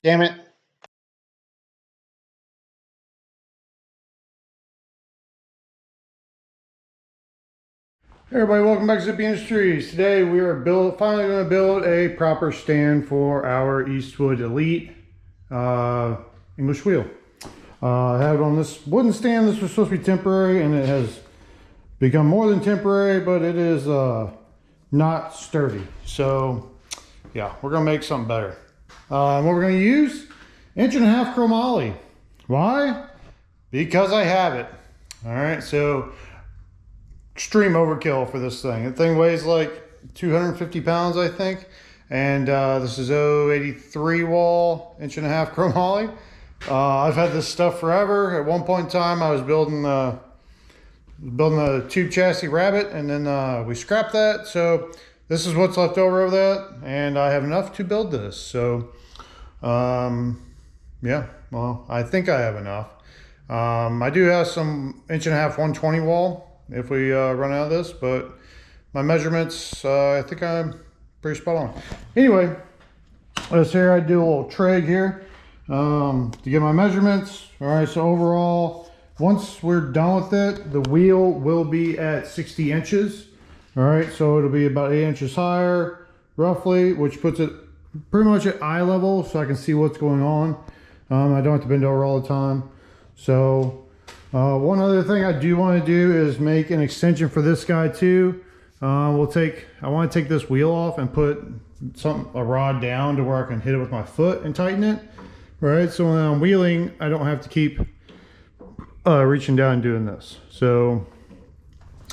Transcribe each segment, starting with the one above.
Damn it. Hey everybody, welcome back to Zippy Industries. Today we are finally going to build a proper stand for our Eastwood Elite English Wheel. I have it on this wooden stand. This was supposed to be temporary and it has become more than temporary, but it is not sturdy. So yeah, we're going to make something better. What we're going to use, 1.5" chromoly. Why? Because I have it. All right, so extreme overkill for this thing. The thing weighs like 250 pounds, I think. And this is 083 wall, 1.5" chromoly. I've had this stuff forever. At one point in time, I was building a tube chassis Rabbit, and then we scrapped that. So this is what's left over of that, and I have enough to build this. So yeah, well, I think I have enough. I do have some 1.5" 120 wall if we run out of this, but my measurements, I think I'm pretty spot on. Anyway, let's here I do a little trig here to get my measurements. All right, so overall, once we're done with it, the wheel will be at 60 inches. All right, so it'll be about 8 inches higher roughly, which puts it pretty much at eye level so I can see what's going on. I don't have to bend over all the time. So one other thing I do want to do is make an extension for this guy too. I want to take this wheel off and put a rod down to where I can hit it with my foot and tighten it. Right, so when I'm wheeling, I don't have to keep reaching down and doing this. So,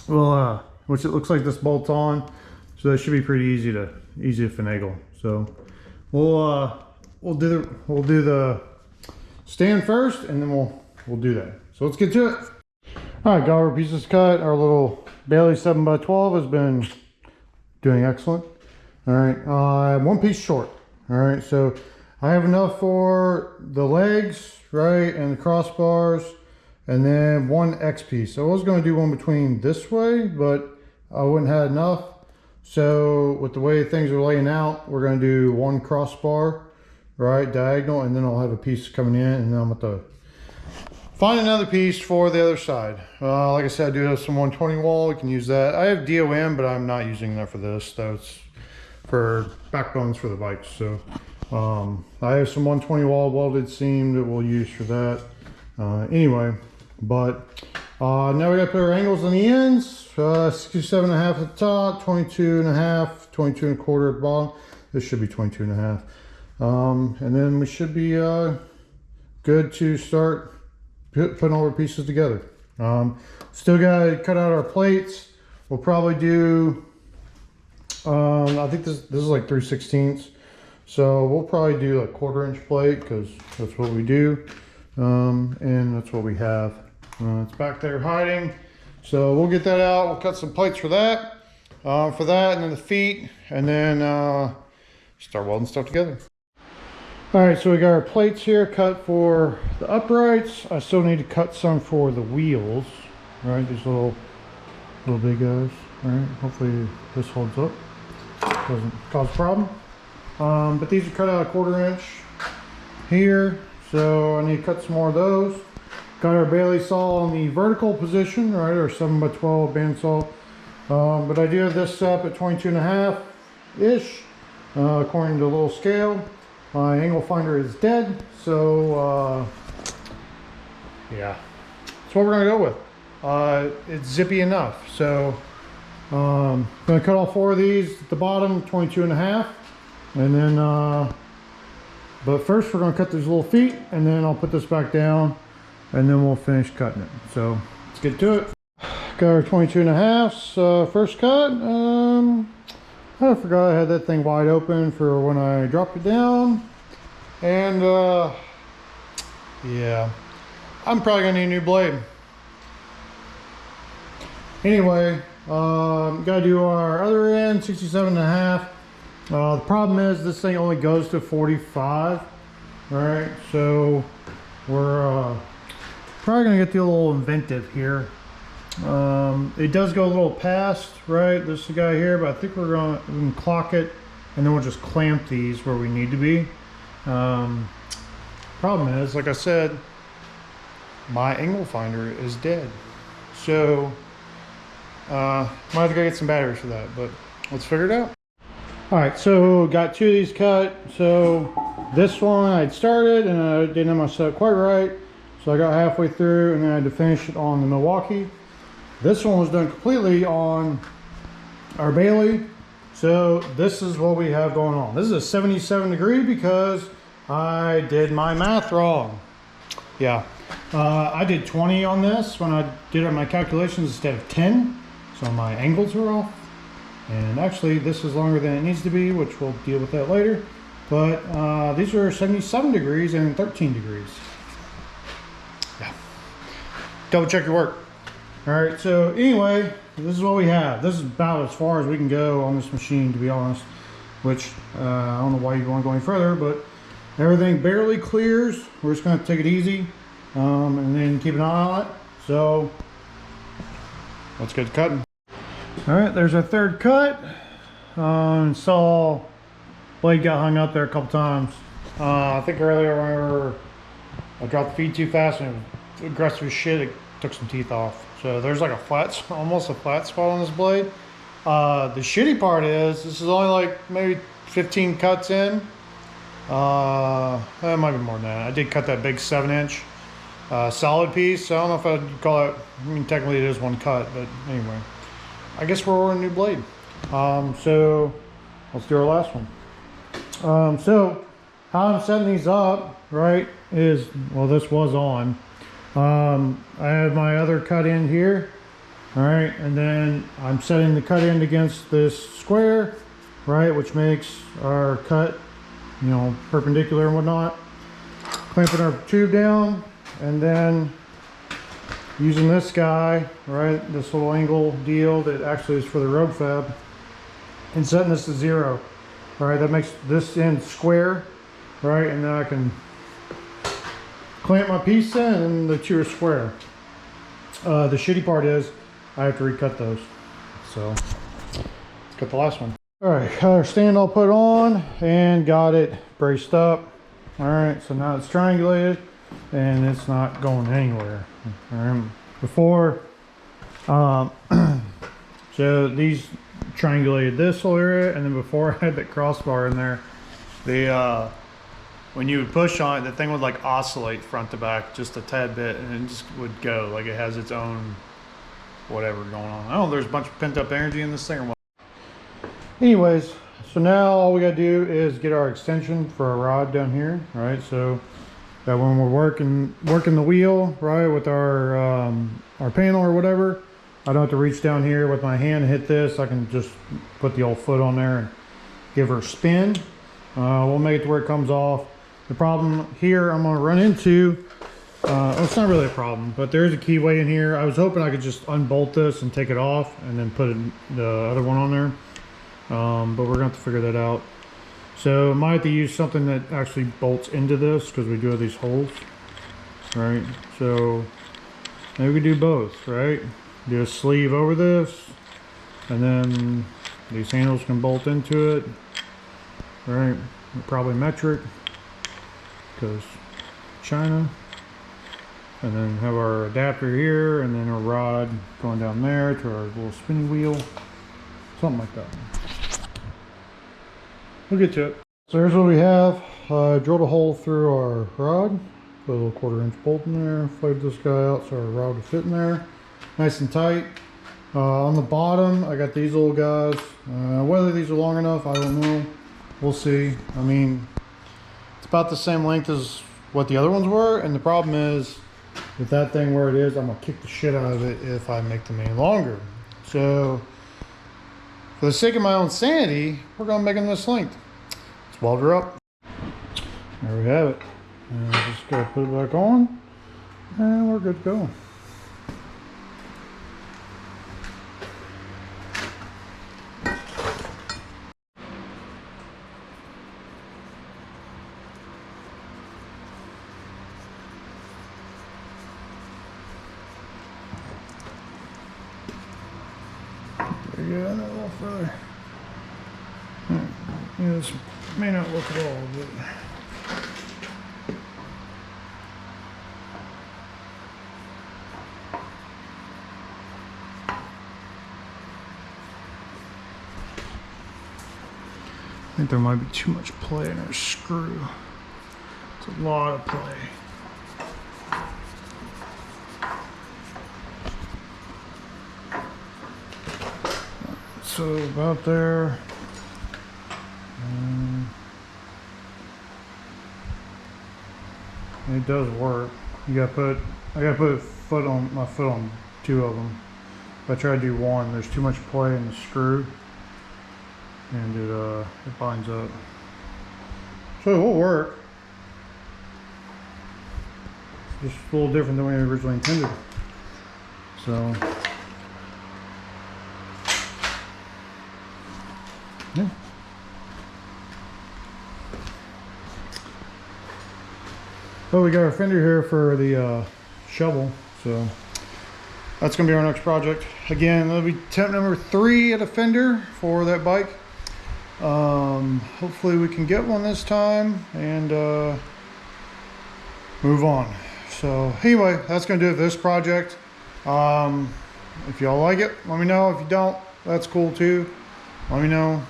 well, which it looks like this bolts on, so that should be pretty easy to finagle. So we'll do the stand first, and then we'll do that. So let's get to it. All right, got our pieces cut. Our little Bailey 7x12 has been doing excellent. All right, one piece short. All right, so I have enough for the legs, right, and the crossbars, and then one X piece. So I was going to do one between this way, but I wouldn't have enough. So with the way things are laying out, we're going to do one crossbar, right, diagonal, and then I'll have a piece coming in, and then I'm going to find another piece for the other side. Like I said, I do have some 120 wall. We can use that. I have DOM, but I'm not using that for this. That's for backbones for the bikes. So I have some 120 wall welded seam that we'll use for that. Anyway, but now we got to put our angles on the ends. 67.5 at the top, 22.5, 22.25 at the bottom. This should be 22.5. And then we should be good to start putting all our pieces together. Still got to cut out our plates. We'll probably do, I think this is like 3/16. So we'll probably do a 1/4 inch plate because that's what we do. And that's what we have. It's back there hiding. So we'll get that out. We'll cut some plates for that, and then the feet, and then start welding stuff together. All right, so we got our plates here cut for the uprights. I still need to cut some for the wheels. All right, these little big guys. All right, hopefully this holds up, doesn't cause a problem. But these are cut out a 1/4 inch here, so I need to cut some more of those. Got our Bailey saw on the vertical position, right, our 7x12 bandsaw. But I do have this up at 22.5-ish, according to the little scale. My angle finder is dead, so yeah, that's what we're gonna go with. It's zippy enough, so I'm gonna cut all 4 of these at the bottom, 22.5, and then but first we're gonna cut these little feet, and then I'll put this back down, and then we'll finish cutting it. So let's get to it. Got our 22.5 first cut. I forgot I had that thing wide open for when I dropped it down. And yeah, I'm probably gonna need a new blade. Anyway, gotta do our other end, 67.5. The problem is this thing only goes to 45. All right, so we're probably gonna get a little inventive here. It does go a little past, right? This is the guy here, but I think we can clock it, and then we'll just clamp these where we need to be. Problem is, like I said, my angle finder is dead. So, might have to go get some batteries for that, but let's figure it out. All right, so got 2 of these cut. So this one I'd started and I didn't have my set quite right. So I got halfway through and then I had to finish it on the Milwaukee. This one was done completely on our Bailey. So this is what we have going on. This is a 77 degree because I did my math wrong. Yeah, I did 20 on this when I did my calculations instead of 10. So my angles were off. And actually this is longer than it needs to be, which we'll deal with that later. But these are 77 degrees and 13 degrees. Yeah. Double check your work. All right, so anyway, this is what we have. This is about as far as we can go on this machine, to be honest, which I don't know why you want to go any further, but everything barely clears. We're just going to take it easy and then keep an eye on it. So let's get cutting. All right, there's our third cut. Saw blade got hung up there a couple times. I think earlier whenever I dropped the feed too fast and aggressive as shit, it took some teeth off. So there's like a flat, almost a flat spot on this blade. The shitty part is this is only like maybe 15 cuts in. It might be more than that. I did cut that big 7-inch solid piece. So I don't know if I'd call it, I mean technically it is one cut, but anyway. I guess we're ordering a new blade. So let's do our last one. So how I'm setting these up, right, is, well, this was on. I have my other cut end here, all right, and then I'm setting the cut end against this square, right, which makes our cut, you know, perpendicular and whatnot. Clamping our tube down, and then using this guy, right, this little angle deal that actually is for the rogue fab, and setting this to 0. All right, that makes this end square, right, and then I can clamp my piece in and the 2 are square. The shitty part is I have to recut those. So let's get the last one. All right, got our stand all put on and got it braced up. All right, so now it's triangulated and it's not going anywhere. All right, before, so these triangulated this whole area, and then before I had that crossbar in there, the when you would push on it, the thing would like oscillate front to back just a tad bit, and it just would go like it has its own whatever going on. I don't know, there's a bunch of pent up energy in this thing or what. Anyways, so now all we gotta do is get our extension for our rod down here, right? So that when we're working the wheel, right, with our panel or whatever, I don't have to reach down here with my hand and hit this. I can just put the old foot on there and give her a spin. We'll make it to where it comes off. The problem here I'm going to run into, well, it's not really a problem, but there's a keyway in here. I was hoping I could just unbolt this and take it off and then put the other one on there. But we're going to have to figure that out. So I might have to use something that actually bolts into this because we do have these holes, right? So maybe we do both, right? Do a sleeve over this, and then these handles can bolt into it, right? Probably metric because China, and then have our adapter here, and then a rod going down there to our little spinning wheel, something like that. We'll get to it. So here's what we have. Drilled a hole through our rod, put a little 1/4-inch bolt in there, flayed this guy out so our rod will fit in there, nice and tight. On the bottom I got these little guys. Whether these are long enough, I don't know, we'll see. I mean, it's about the same length as what the other ones were, and the problem is with that thing where it is, I'm gonna kick the shit out of it if I make them any longer. So for the sake of my own sanity, we're gonna make them this length. Let's weld her up. There we have it. And just gotta put it back on, and we're good to go. Yeah, a little further. Yeah, this may not look at all, but think there might be too much play in our screw. It's a lot of play. So about there. It does work. I gotta put my foot on two of them. If I try to do one, there's too much play in the screw, and it binds up. So it will work. Just a little different than we originally intended. So yeah. Well, we got our fender here for the shovel, so that's gonna be our next project. Again, that'll be attempt number 3 at a fender for that bike. Hopefully we can get one this time and move on. So anyway, that's gonna do it for this project. If y'all like it, let me know. If you don't, that's cool too. Let me know.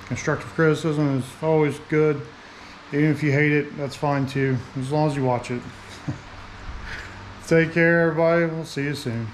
Constructive criticism is always good. Even if you hate it, that's fine too, as long as you watch it. Take care, everybody. We'll see you soon.